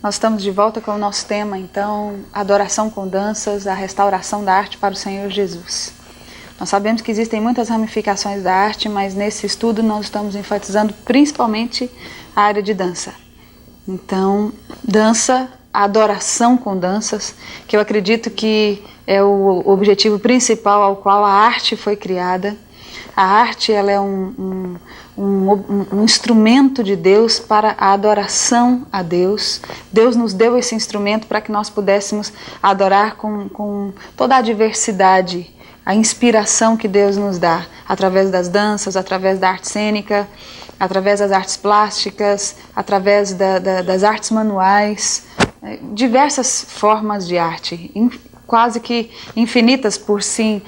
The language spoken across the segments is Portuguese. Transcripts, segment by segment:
Nós estamos de volta com o nosso tema, então, adoração com danças, a restauração da arte para o Senhor Jesus. Nós sabemos que existem muitas ramificações da arte, mas nesse estudo nós estamos enfatizando principalmente a área de dança. Então, dança, adoração com danças, que eu acredito que é o objetivo principal ao qual a arte foi criada. A arte, ela é um instrumento de Deus para a adoração a Deus. Deus nos deu esse instrumento para que nós pudéssemos adorar com toda a diversidade, a inspiração que Deus nos dá, através das danças, através da arte cênica, através das artes plásticas, através das artes manuais, diversas formas de arte, quase que infinitas por se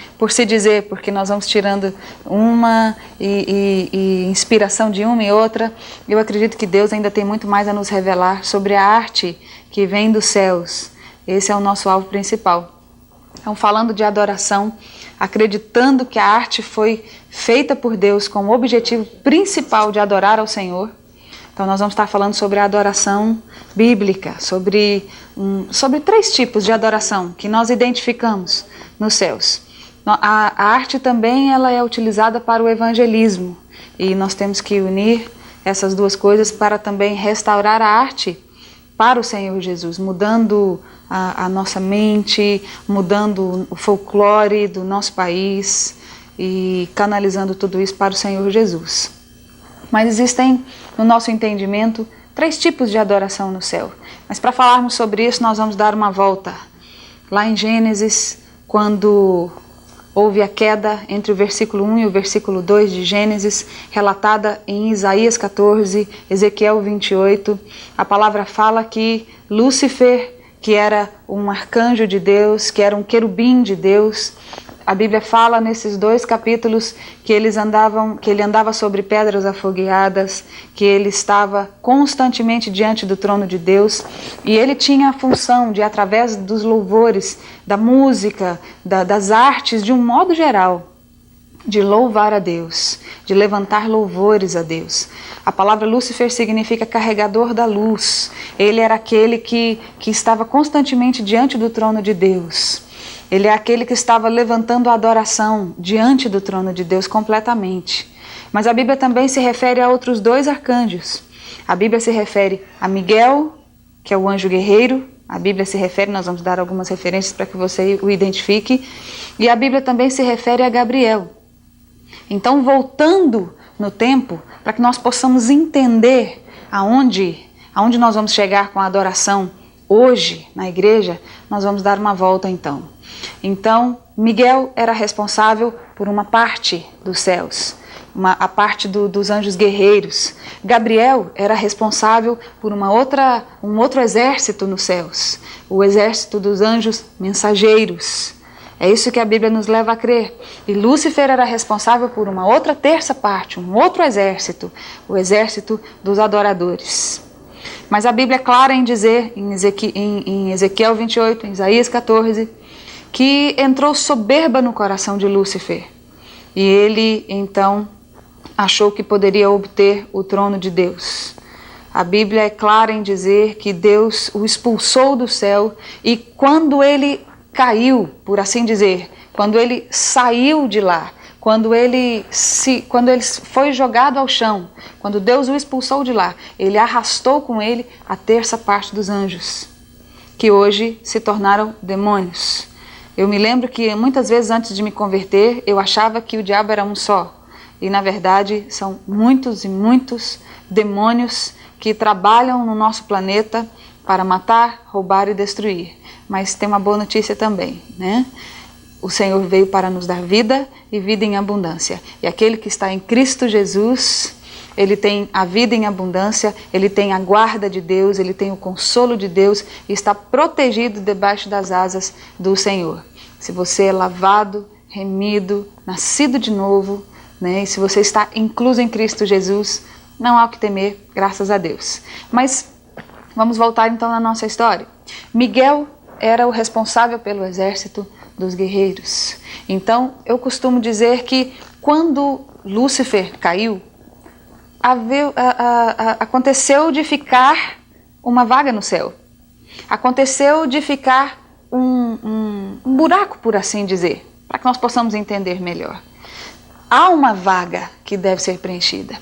dizer, porque nós vamos tirando uma e inspiração de uma e outra. Eu acredito que Deus ainda tem muito mais a nos revelar sobre a arte que vem dos céus. Esse é o nosso alvo principal. Então, falando de adoração, acreditando que a arte foi feita por Deus com o objetivo principal de adorar ao Senhor. Então nós vamos estar falando sobre a adoração bíblica, sobre 3 tipos de adoração que nós identificamos nos céus. A arte também ela é utilizada para o evangelismo e nós temos que unir essas duas coisas para também restaurar a arte para o Senhor Jesus, mudando a nossa mente, mudando o folclore do nosso país e canalizando tudo isso para o Senhor Jesus. Mas existem, no nosso entendimento, 3 tipos de adoração no céu. Mas para falarmos sobre isso, nós vamos dar uma volta. Lá em Gênesis, quando houve a queda entre o versículo 1 e o versículo 2 de Gênesis, relatada em Isaías 14, Ezequiel 28, a palavra fala que Lúcifer, que era um arcanjo de Deus, que era um querubim de Deus, a Bíblia fala nesses 2 capítulos que ele andava sobre pedras afogueadas, que ele estava constantemente diante do trono de Deus e ele tinha a função de, através dos louvores, da música, das artes de um modo geral, de louvar a Deus, de levantar louvores a Deus. A palavra Lúcifer significa carregador da luz. Ele era aquele que estava constantemente diante do trono de Deus. Ele é aquele que estava levantando a adoração diante do trono de Deus completamente. Mas a Bíblia também se refere a outros 2 arcanjos. A Bíblia se refere a Miguel, que é o anjo guerreiro. A Bíblia se refere, nós vamos dar algumas referências para que você o identifique. E a Bíblia também se refere a Gabriel. Então, voltando no tempo, para que nós possamos entender aonde nós vamos chegar com a adoração hoje na igreja, nós vamos dar uma volta então. Então, Miguel era responsável por uma parte dos céus, a parte dos anjos guerreiros. Gabriel era responsável por um outro exército nos céus, o exército dos anjos mensageiros. É isso que a Bíblia nos leva a crer. E Lúcifer era responsável por uma outra terça parte, um outro exército, o exército dos adoradores. Mas a Bíblia é clara em dizer, em Ezequiel 28, em Isaías 14, que entrou soberba no coração de Lúcifer. E ele, então, achou que poderia obter o trono de Deus. A Bíblia é clara em dizer que Deus o expulsou do céu e quando ele caiu, por assim dizer, quando ele saiu de lá, quando ele foi jogado ao chão, quando Deus o expulsou de lá, ele arrastou com ele a terça parte dos anjos, que hoje se tornaram demônios. Eu me lembro que muitas vezes antes de me converter, eu achava que o diabo era um só. E na verdade são muitos e muitos demônios que trabalham no nosso planeta para matar, roubar e destruir. Mas tem uma boa notícia também, né? O Senhor veio para nos dar vida e vida em abundância. E aquele que está em Cristo Jesus, ele tem a vida em abundância, ele tem a guarda de Deus, ele tem o consolo de Deus e está protegido debaixo das asas do Senhor. Se você é lavado, remido, nascido de novo, né? E se você está incluso em Cristo Jesus, não há o que temer, graças a Deus. Mas vamos voltar então na nossa história. Miguel era o responsável pelo exército dos guerreiros. Então, eu costumo dizer que quando Lúcifer caiu, aconteceu de ficar uma vaga no céu. Aconteceu de ficar um buraco, por assim dizer, para que nós possamos entender melhor. Há uma vaga que deve ser preenchida.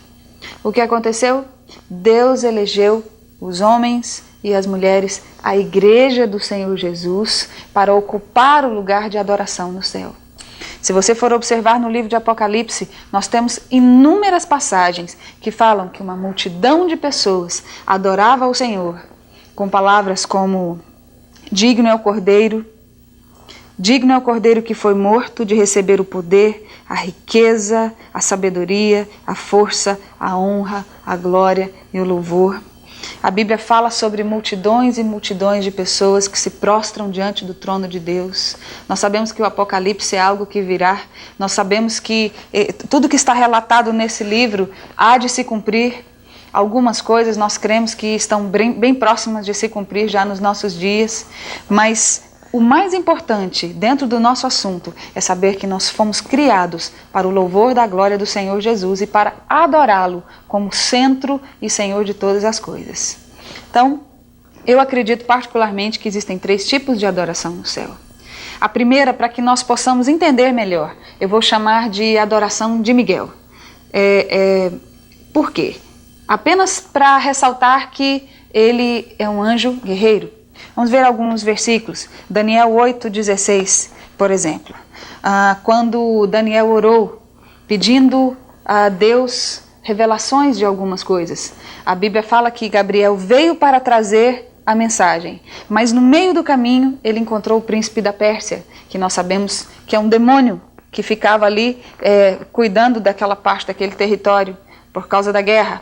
O que aconteceu? Deus elegeu os homens e as mulheres, a igreja do Senhor Jesus, para ocupar o lugar de adoração no céu. Se você for observar no livro de Apocalipse, nós temos inúmeras passagens que falam que uma multidão de pessoas adorava o Senhor, com palavras como: digno é o Cordeiro que foi morto de receber o poder, a riqueza, a sabedoria, a força, a honra, a glória e o louvor. A Bíblia fala sobre multidões e multidões de pessoas que se prostram diante do trono de Deus. Nós sabemos que o Apocalipse é algo que virá. Nós sabemos que tudo que está relatado nesse livro há de se cumprir. Algumas coisas nós cremos que estão bem próximas de se cumprir já nos nossos dias, mas o mais importante dentro do nosso assunto é saber que nós fomos criados para o louvor da glória do Senhor Jesus e para adorá-lo como centro e Senhor de todas as coisas. Então, eu acredito particularmente que existem 3 tipos de adoração no céu. A primeira, para que nós possamos entender melhor, eu vou chamar de adoração de Miguel. Por quê? Apenas para ressaltar que ele é um anjo guerreiro. Vamos ver alguns versículos. Daniel 8,16, por exemplo. Quando Daniel orou, pedindo a Deus revelações de algumas coisas, a Bíblia fala que Gabriel veio para trazer a mensagem, mas no meio do caminho ele encontrou o príncipe da Pérsia, que nós sabemos que é um demônio que ficava ali cuidando daquela parte, daquele território, por causa da guerra.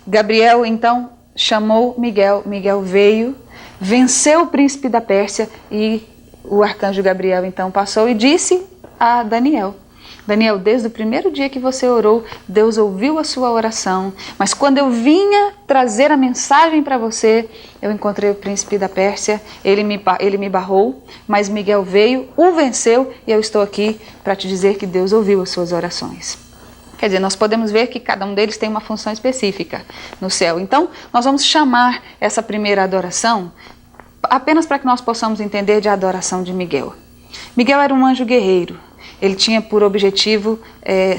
Gabriel então chamou Miguel, Miguel veio, venceu o príncipe da Pérsia e o arcanjo Gabriel então passou e disse a Daniel: Daniel, desde o primeiro dia que você orou, Deus ouviu a sua oração, mas quando eu vinha trazer a mensagem para você, eu encontrei o príncipe da Pérsia, ele me barrou, mas Miguel veio, o venceu e eu estou aqui para te dizer que Deus ouviu as suas orações. Quer dizer, nós podemos ver que cada um deles tem uma função específica no céu. Então, nós vamos chamar essa primeira adoração apenas para que nós possamos entender de adoração de Miguel. Miguel era um anjo guerreiro. Ele tinha por objetivo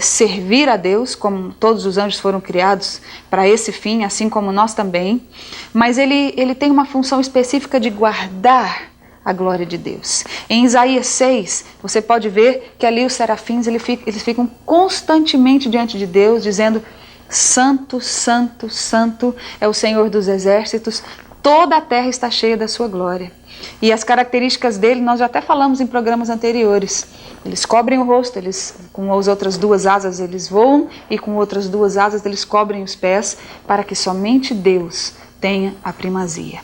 servir a Deus, como todos os anjos foram criados para esse fim, assim como nós também. Mas ele tem uma função específica de guardar a glória de Deus. Em Isaías 6, você pode ver que ali os serafins eles ficam constantemente diante de Deus, dizendo: Santo, Santo, Santo é o Senhor dos exércitos, toda a terra está cheia da sua glória. E as características dele nós já até falamos em programas anteriores. Eles cobrem o rosto, com as outras 2 asas eles voam e com outras 2 asas eles cobrem os pés, para que somente Deus tenha a primazia.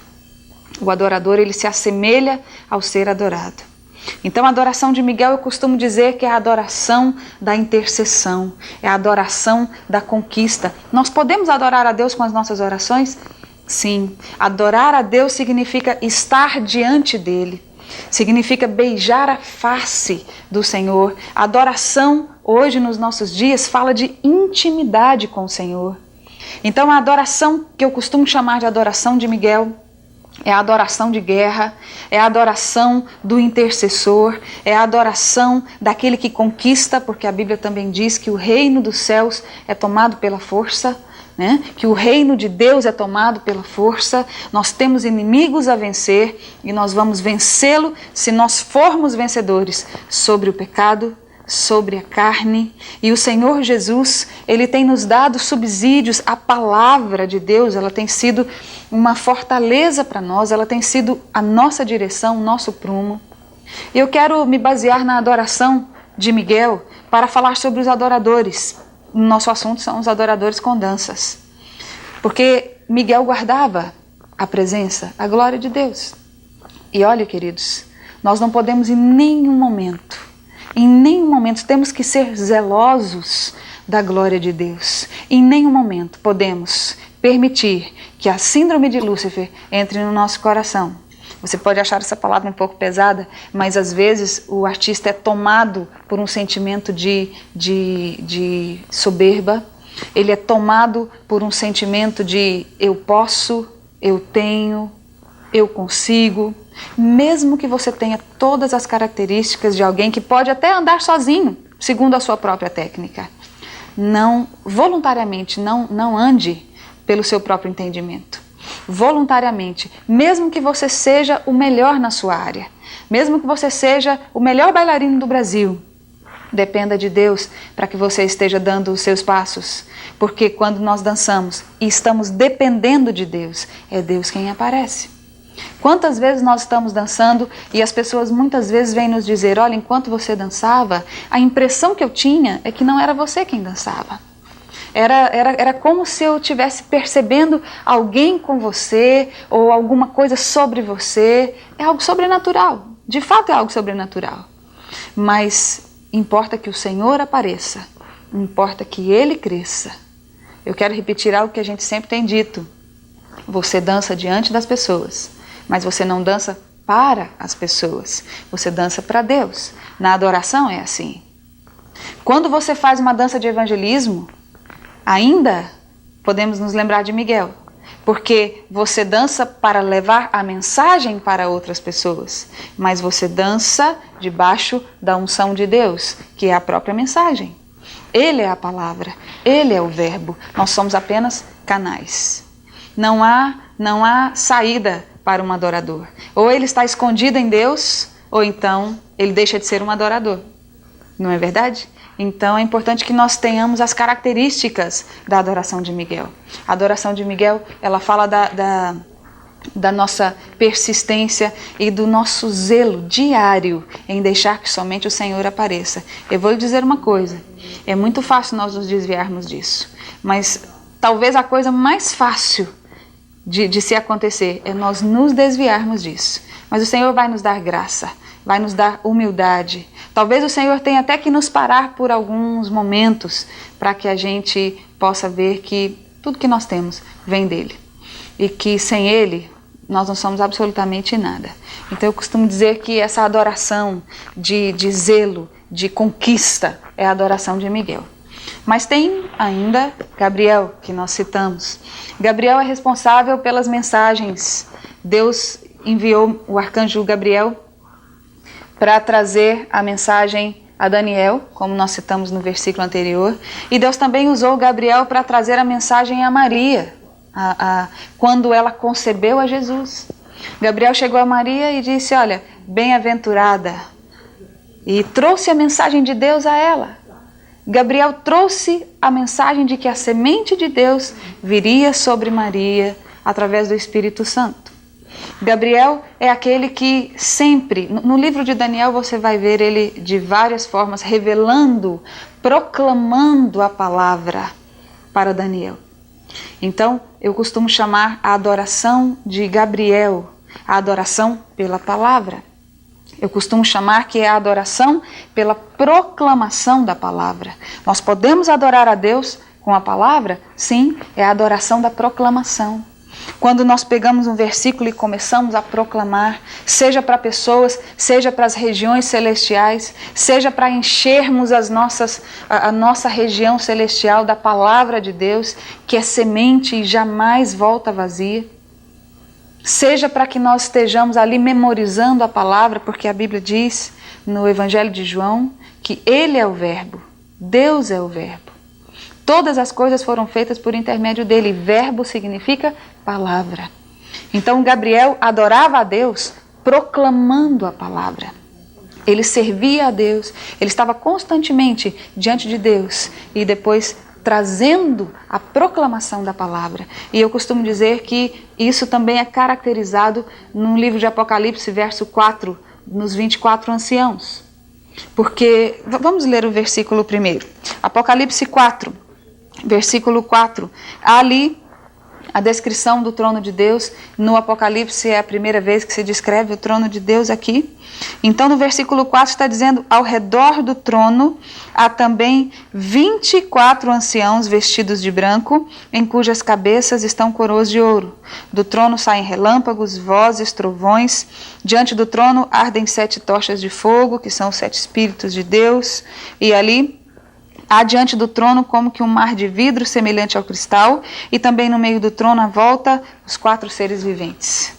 O adorador, ele se assemelha ao ser adorado. Então a adoração de Miguel eu costumo dizer que é a adoração da intercessão, é a adoração da conquista. Nós podemos adorar a Deus com as nossas orações? Sim, adorar a Deus significa estar diante dele, significa beijar a face do Senhor. A adoração hoje nos nossos dias fala de intimidade com o Senhor. Então a adoração que eu costumo chamar de adoração de Miguel é a adoração de guerra, é a adoração do intercessor, é a adoração daquele que conquista, porque a Bíblia também diz que o reino dos céus é tomado pela força, né? Que o reino de Deus é tomado pela força. Nós temos inimigos a vencer e nós vamos vencê-lo se nós formos vencedores sobre o pecado, sobre a carne. E o Senhor Jesus, ele tem nos dado subsídios. A palavra de Deus, ela tem sido uma fortaleza para nós, ela tem sido a nossa direção, o nosso prumo. Eu quero me basear na adoração de Miguel para falar sobre os adoradores. O nosso assunto são os adoradores com danças, porque Miguel guardava a presença, a glória de Deus. E olha, queridos, nós não podemos em nenhum momento temos que ser zelosos da glória de Deus. Em nenhum momento podemos permitir que a síndrome de Lúcifer entre no nosso coração. Você pode achar essa palavra um pouco pesada, mas às vezes o artista é tomado por um sentimento de soberba, ele é tomado por um sentimento de eu posso, eu tenho, eu consigo, mesmo que você tenha todas as características de alguém que pode até andar sozinho, segundo a sua própria técnica. Não, voluntariamente, não ande pelo seu próprio entendimento. Voluntariamente, mesmo que você seja o melhor na sua área, mesmo que você seja o melhor bailarino do Brasil, dependa de Deus para que você esteja dando os seus passos. Porque quando nós dançamos e estamos dependendo de Deus, é Deus quem aparece. Quantas vezes nós estamos dançando e as pessoas muitas vezes vêm nos dizer, olha, enquanto você dançava, a impressão que eu tinha é que não era você quem dançava. Era como se eu estivesse percebendo alguém com você ou alguma coisa sobre você. É algo sobrenatural, de fato é algo sobrenatural. Mas importa que o Senhor apareça, importa que Ele cresça. Eu quero repetir algo que a gente sempre tem dito. Você dança diante das pessoas, mas você não dança para as pessoas, você dança para Deus. Na adoração é assim. Quando você faz uma dança de evangelismo, ainda podemos nos lembrar de Miguel, porque você dança para levar a mensagem para outras pessoas, mas você dança debaixo da unção de Deus, que é a própria mensagem. Ele é a palavra, Ele é o verbo, nós somos apenas canais. Não há saída para um adorador. Ou ele está escondido em Deus, ou então ele deixa de ser um adorador. Não é verdade? Então é importante que nós tenhamos as características da adoração de Miguel. A adoração de Miguel, ela fala da nossa persistência e do nosso zelo diário em deixar que somente o Senhor apareça. Eu vou lhe dizer uma coisa, é muito fácil nós nos desviarmos disso, mas talvez a coisa mais fácil de se acontecer é nós nos desviarmos disso. Mas o Senhor vai nos dar graça, vai nos dar humildade. Talvez o Senhor tenha até que nos parar por alguns momentos para que a gente possa ver que tudo que nós temos vem dEle. E que sem Ele nós não somos absolutamente nada. Então eu costumo dizer que essa adoração de zelo, de conquista, é a adoração de Miguel. Mas tem ainda Gabriel, que nós citamos. Gabriel é responsável pelas mensagens. Deus enviou o arcanjo Gabriel para trazer a mensagem a Daniel, como nós citamos no versículo anterior. E Deus também usou Gabriel para trazer a mensagem a Maria, quando ela concebeu a Jesus. Gabriel chegou a Maria e disse, olha, bem-aventurada, e trouxe a mensagem de Deus a ela. Gabriel trouxe a mensagem de que a semente de Deus viria sobre Maria através do Espírito Santo. Gabriel é aquele que sempre, no livro de Daniel você vai ver ele de várias formas revelando, proclamando a palavra para Daniel. Então eu costumo chamar a adoração de Gabriel, a adoração pela palavra. Eu costumo chamar que é a adoração pela proclamação da palavra. Nós podemos adorar a Deus com a palavra? Sim, é a adoração da proclamação. Quando nós pegamos um versículo e começamos a proclamar, seja para pessoas, seja para as regiões celestiais, seja para enchermos a nossa região celestial da palavra de Deus, que é semente e jamais volta vazia. Seja para que nós estejamos ali memorizando a palavra, porque a Bíblia diz no Evangelho de João que Ele é o verbo, Deus é o verbo. Todas as coisas foram feitas por intermédio dele. Verbo significa palavra. Então Gabriel adorava a Deus proclamando a palavra. Ele servia a Deus, ele estava constantemente diante de Deus e depois trazendo a proclamação da palavra. E eu costumo dizer que isso também é caracterizado no livro de Apocalipse, verso 4, nos 24 anciãos. Porque, vamos ler o versículo primeiro. Apocalipse 4, versículo 4. Ali a descrição do trono de Deus. No Apocalipse é a primeira vez que se descreve o trono de Deus aqui. Então no versículo 4 está dizendo, ao redor do trono há também 24 anciãos vestidos de branco, em cujas cabeças estão coroas de ouro. Do trono saem relâmpagos, vozes, trovões. Diante do trono ardem 7 tochas de fogo, que são os 7 Espíritos de Deus. E ali há diante do trono como que um mar de vidro semelhante ao cristal, e também no meio do trono à volta os 4 seres viventes.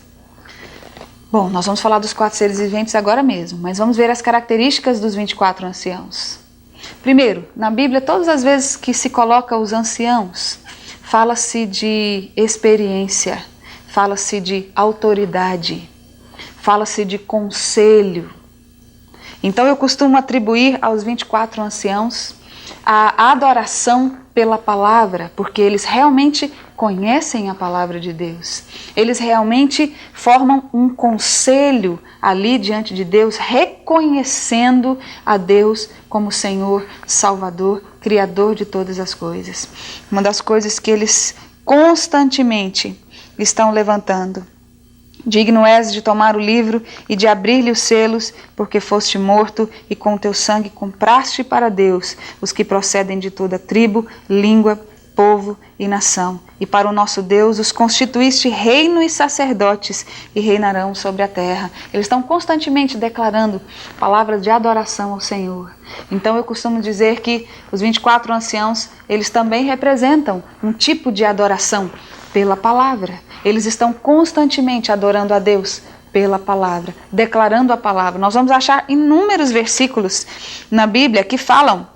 Bom, nós vamos falar dos 4 seres viventes agora mesmo, mas vamos ver as características dos 24 anciãos. Primeiro, na Bíblia, todas as vezes que se coloca os anciãos, fala-se de experiência, fala-se de autoridade, fala-se de conselho. Então eu costumo atribuir aos 24 anciãos a adoração pela palavra, porque eles realmente conhecem a palavra de Deus. Eles realmente formam um conselho ali diante de Deus, reconhecendo a Deus como Senhor, Salvador, Criador de todas as coisas. Uma das coisas que eles constantemente estão levantando: digno és de tomar o livro e de abrir-lhe os selos, porque foste morto e com teu sangue compraste para Deus os que procedem de toda tribo, língua, povo e nação. E para o nosso Deus os constituíste reino e sacerdotes, e reinarão sobre a terra. Eles estão constantemente declarando palavras de adoração ao Senhor. Então eu costumo dizer que os 24 anciãos, eles também representam um tipo de adoração pela palavra. Eles estão constantemente adorando a Deus pela palavra, declarando a palavra. Nós vamos achar inúmeros versículos na Bíblia que falam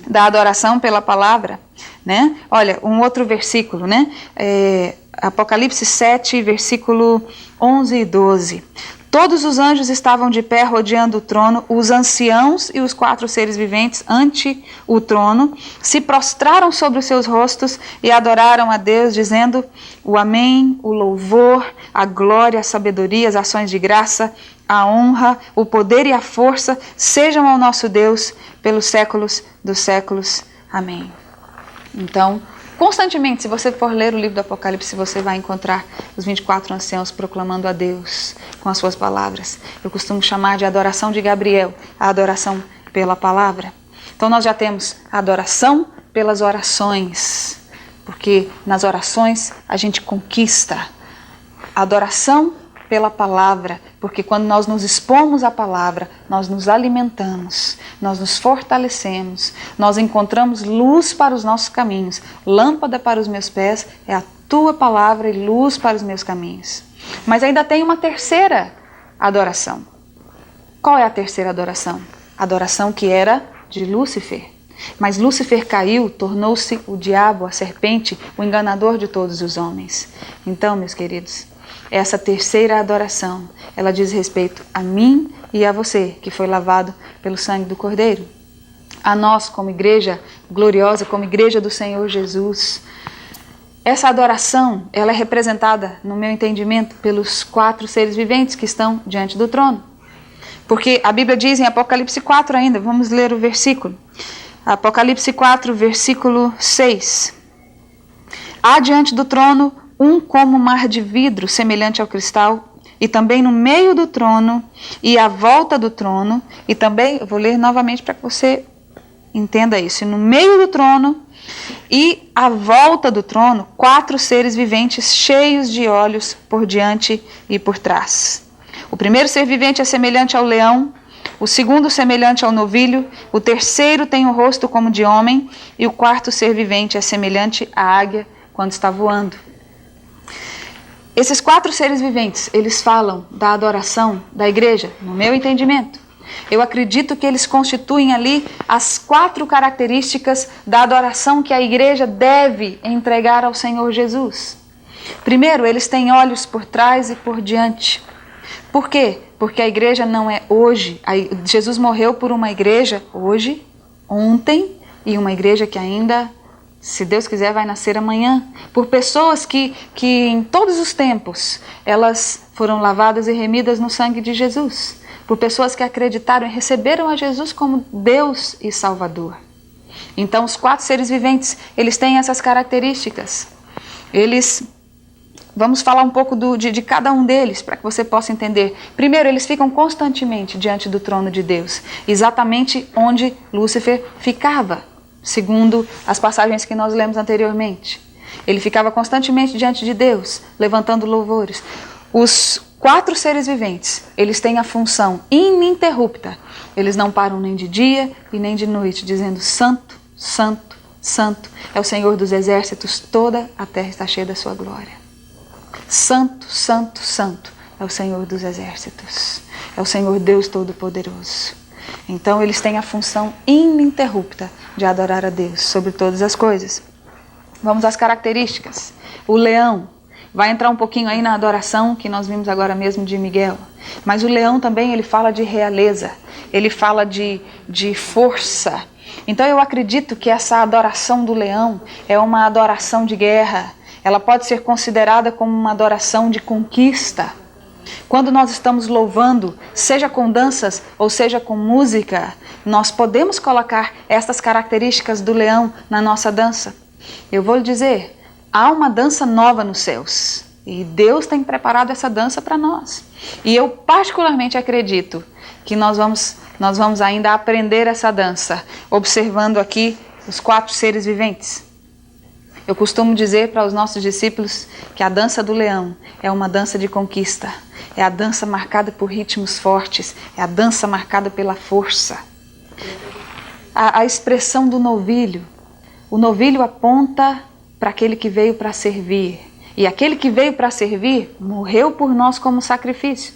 da adoração pela palavra, né? Olha, um outro versículo, né? Apocalipse 7, versículo 11 e 12. Todos os anjos estavam de pé rodeando o trono, os anciãos e os 4 seres viventes ante o trono se prostraram sobre os seus rostos e adoraram a Deus, dizendo: o amém, o louvor, a glória, a sabedoria, as ações de graça, a honra, o poder e a força sejam ao nosso Deus pelos séculos dos séculos. Amém. Então, constantemente, se você for ler o livro do Apocalipse, você vai encontrar os 24 anciãos proclamando a Deus com as suas palavras. Eu costumo chamar de adoração de Gabriel, a adoração pela palavra. Então nós já temos a adoração pelas orações, porque nas orações a gente conquista. A adoração pela palavra, porque quando nós nos expomos à palavra, nós nos alimentamos, nós nos fortalecemos, nós encontramos luz para os nossos caminhos. Lâmpada para os meus pés é a tua palavra e luz para os meus caminhos. Mas ainda tem uma terceira adoração. Qual é a terceira adoração? A adoração que era de Lúcifer. Mas Lúcifer caiu, tornou-se o diabo, a serpente, o enganador de todos os homens. Então, meus queridos, essa terceira adoração, ela diz respeito a mim e a você, que foi lavado pelo sangue do Cordeiro. A nós, como igreja gloriosa, como igreja do Senhor Jesus. Essa adoração, ela é representada, no meu entendimento, pelos 4 seres viventes que estão diante do trono. Porque a Bíblia diz em Apocalipse 4 ainda, vamos ler o versículo. Apocalipse 4, versículo 6. Há diante do trono um como mar de vidro, semelhante ao cristal, e também no meio do trono, e à volta do trono, e também, eu vou ler novamente para que você entenda isso, no meio do trono, e à volta do trono, 4 seres viventes cheios de olhos por diante e por trás. O primeiro ser vivente é semelhante ao leão, o segundo semelhante ao novilho, o terceiro tem o rosto como de homem, e o quarto ser vivente é semelhante à águia quando está voando. Esses 4 seres viventes, eles falam da adoração da igreja, no meu entendimento. Eu acredito que eles constituem ali as 4 características da adoração que a igreja deve entregar ao Senhor Jesus. Primeiro, eles têm olhos por trás e por diante. Por quê? Porque a igreja não é hoje. Jesus morreu por uma igreja hoje, ontem, e uma igreja que ainda, se Deus quiser, vai nascer amanhã. Por pessoas que em todos os tempos, elas foram lavadas e remidas no sangue de Jesus. Por pessoas que acreditaram e receberam a Jesus como Deus e Salvador. Então, os 4 seres viventes, eles têm essas características. Vamos falar um pouco de cada um deles, para que você possa entender. Primeiro, eles ficam constantemente diante do trono de Deus, exatamente onde Lúcifer ficava, segundo as passagens que nós lemos anteriormente. Ele ficava constantemente diante de Deus, levantando louvores. Os 4 seres viventes, eles têm a função ininterrupta. Eles não param nem de dia e nem de noite, dizendo: Santo, Santo, Santo é o Senhor dos exércitos, toda a terra está cheia da sua glória. Santo, Santo, Santo é o Senhor dos exércitos, é o Senhor Deus Todo-Poderoso. Então eles têm a função ininterrupta de adorar a Deus sobre todas as coisas. Vamos às características. O leão vai entrar um pouquinho aí na adoração que nós vimos agora mesmo de Miguel. Mas o leão também, ele fala de realeza, ele fala de força. Então eu acredito que essa adoração do leão é uma adoração de guerra. Ela pode ser considerada como uma adoração de conquista. Quando nós estamos louvando, seja com danças ou seja com música, nós podemos colocar estas características do leão na nossa dança. Eu vou lhe dizer, há uma dança nova nos céus e Deus tem preparado essa dança para nós. E eu particularmente acredito que nós vamos ainda aprender essa dança, observando aqui os 4 seres viventes. Eu costumo dizer para os nossos discípulos que a dança do leão é uma dança de conquista, é a dança marcada por ritmos fortes, é a dança marcada pela força. A expressão do novilho, o novilho aponta para aquele que veio para servir, e aquele que veio para servir morreu por nós como sacrifício.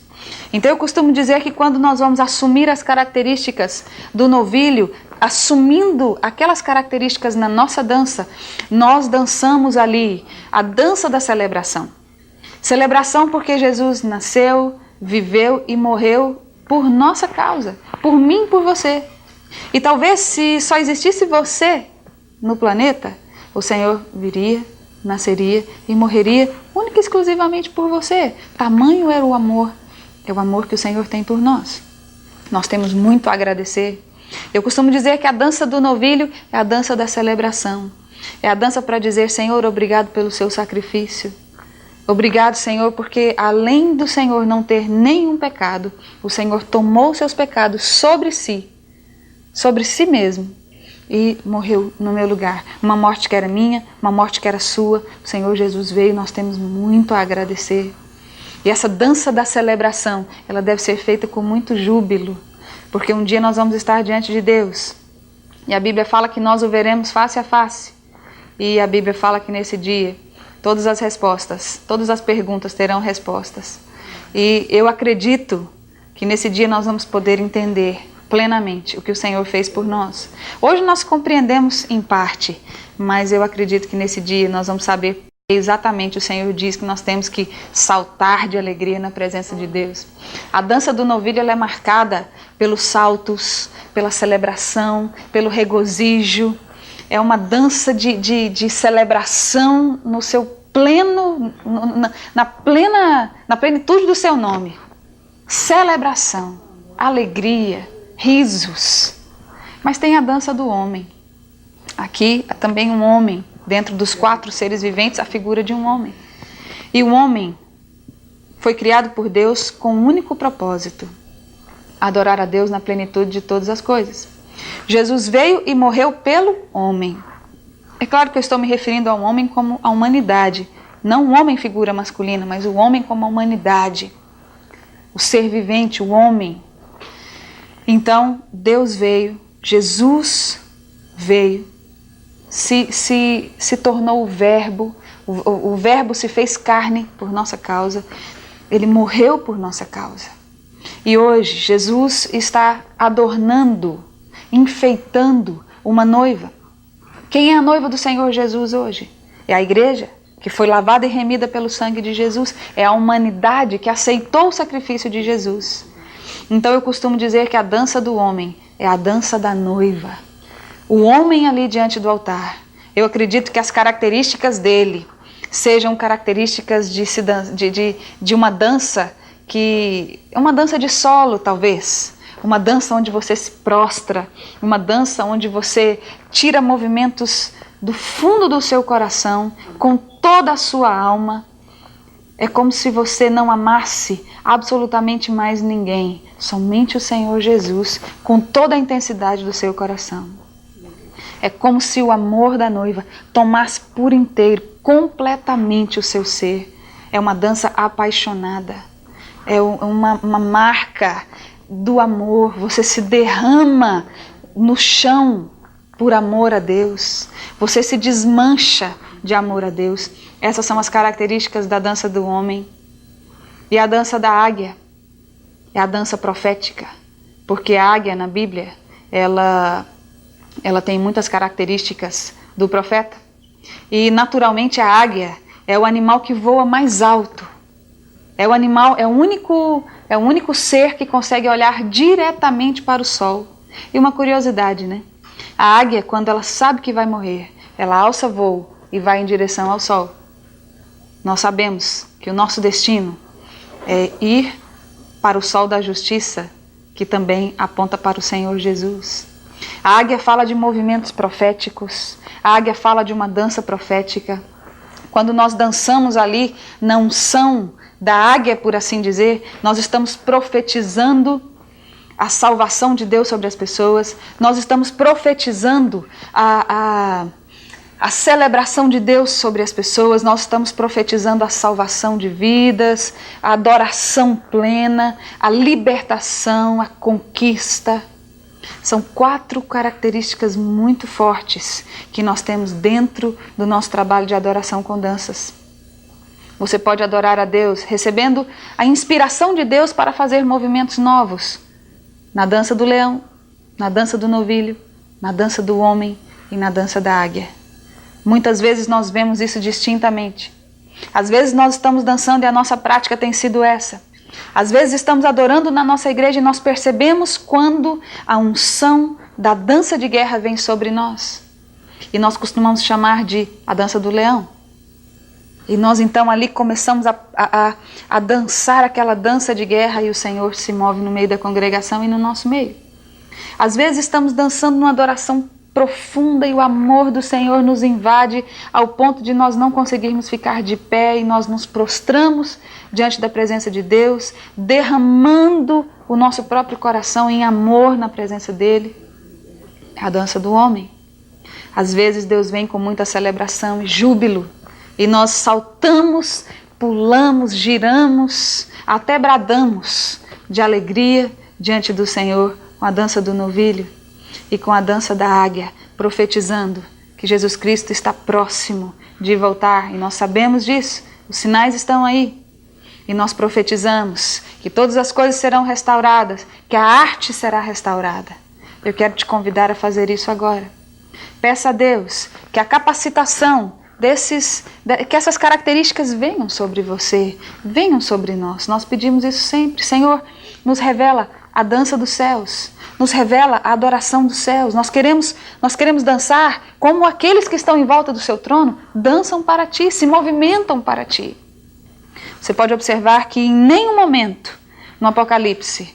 Então eu costumo dizer que quando nós vamos assumir as características do novilho, assumindo aquelas características na nossa dança, nós dançamos ali a dança da celebração. Celebração porque Jesus nasceu, viveu e morreu por nossa causa, por mim e por você. E talvez se só existisse você no planeta, o Senhor viria, nasceria e morreria única e exclusivamente por você. Tamanho era o amor, é o amor que o Senhor tem por nós. Nós temos muito a agradecer. Eu costumo dizer que a dança do novilho é a dança da celebração. É a dança para dizer, Senhor, obrigado pelo seu sacrifício. Obrigado, Senhor, porque além do Senhor não ter nenhum pecado, o Senhor tomou seus pecados sobre si mesmo, e morreu no meu lugar. Uma morte que era minha, uma morte que era sua. O Senhor Jesus veio, nós temos muito a agradecer. E essa dança da celebração, ela deve ser feita com muito júbilo, porque um dia nós vamos estar diante de Deus. E a Bíblia fala que nós o veremos face a face. E a Bíblia fala que nesse dia, todas as respostas, todas as perguntas terão respostas. E eu acredito que nesse dia nós vamos poder entender plenamente o que o Senhor fez por nós. Hoje nós compreendemos em parte, mas eu acredito que nesse dia nós vamos saber exatamente. O Senhor diz que nós temos que saltar de alegria na presença de Deus. A dança do novilho ela é marcada pelos saltos, pela celebração, pelo regozijo. É uma dança de celebração no seu pleno, na plenitude do seu nome. Celebração, alegria, risos. Mas tem a dança do homem. Aqui também um homem, dentro dos 4 seres viventes, a figura de um homem. E o homem foi criado por Deus com um único propósito: adorar a Deus na plenitude de todas as coisas. Jesus veio e morreu pelo homem. É claro que eu estou me referindo ao homem como a humanidade, não o homem figura masculina, mas o homem como a humanidade, o ser vivente, o homem. Então, Deus veio, Jesus veio, se tornou o Verbo, o Verbo se fez carne por nossa causa, ele morreu por nossa causa. E hoje, Jesus está adornando, enfeitando uma noiva. Quem é a noiva do Senhor Jesus hoje? É a igreja, que foi lavada e remida pelo sangue de Jesus. É a humanidade que aceitou o sacrifício de Jesus. Então eu costumo dizer que a dança do homem é a dança da noiva. O homem ali diante do altar, eu acredito que as características dele sejam características de uma dança que é uma dança de solo, talvez. Uma dança onde você se prostra, uma dança onde você tira movimentos do fundo do seu coração, com toda a sua alma. É como se você não amasse absolutamente mais ninguém, somente o Senhor Jesus, com toda a intensidade do seu coração. É como se o amor da noiva tomasse por inteiro, completamente o seu ser. É uma dança apaixonada, é uma marca do amor. Você se derrama no chão por amor a Deus, você se desmancha de amor a Deus. Essas são as características da dança do homem. E a dança da águia é a dança profética, porque a águia na Bíblia, ela tem muitas características do profeta. E naturalmente a águia é o animal que voa mais alto. É o único ser que consegue olhar diretamente para o sol. E uma curiosidade, né? A águia, quando ela sabe que vai morrer, ela alça voo e vai em direção ao sol. Nós sabemos que o nosso destino é ir para o sol da justiça, que também aponta para o Senhor Jesus. A águia fala de movimentos proféticos, a águia fala de uma dança profética. Quando nós dançamos ali na unção da águia, por assim dizer, nós estamos profetizando a salvação de Deus sobre as pessoas, nós estamos profetizando a celebração de Deus sobre as pessoas, nós estamos profetizando a salvação de vidas, a adoração plena, a libertação, a conquista. São 4 características muito fortes que nós temos dentro do nosso trabalho de adoração com danças. Você pode adorar a Deus recebendo a inspiração de Deus para fazer movimentos novos. Na dança do leão, na dança do novilho, na dança do homem e na dança da águia. Muitas vezes nós vemos isso distintamente. Às vezes nós estamos dançando e a nossa prática tem sido essa. Às vezes estamos adorando na nossa igreja e nós percebemos quando a unção da dança de guerra vem sobre nós. E nós costumamos chamar de a dança do leão. E nós então ali começamos a dançar aquela dança de guerra e o Senhor se move no meio da congregação e no nosso meio. Às vezes estamos dançando numa adoração profunda e o amor do Senhor nos invade ao ponto de nós não conseguirmos ficar de pé e nós nos prostramos diante da presença de Deus, derramando o nosso próprio coração em amor na presença dEle. É a dança do homem. Às vezes Deus vem com muita celebração e júbilo e nós saltamos, pulamos, giramos, até bradamos de alegria diante do Senhor com a dança do novilho e com a dança da águia, profetizando que Jesus Cristo está próximo de voltar. E nós sabemos disso, os sinais estão aí. E nós profetizamos que todas as coisas serão restauradas, que a arte será restaurada. Eu quero te convidar a fazer isso agora. Peça a Deus que a capacitação que essas características venham sobre você, venham sobre nós. Nós pedimos isso sempre. Senhor, nos revela a dança dos céus, nos revela a adoração dos céus. Nós queremos dançar como aqueles que estão em volta do seu trono dançam para ti, se movimentam para ti. Você pode observar que em nenhum momento no Apocalipse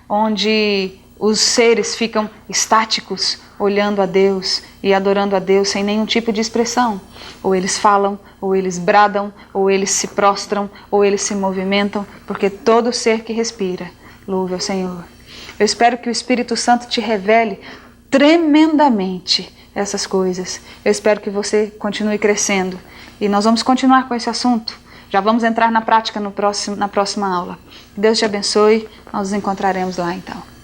onde os seres ficam estáticos, olhando a Deus e adorando a Deus sem nenhum tipo de expressão. Ou eles falam, ou eles bradam, ou eles se prostram, ou eles se movimentam, porque todo ser que respira louve ao Senhor. Eu espero que o Espírito Santo te revele tremendamente essas coisas. Eu espero que você continue crescendo. E nós vamos continuar com esse assunto. Já vamos entrar na prática na próxima aula. Deus te abençoe. Nós nos encontraremos lá então.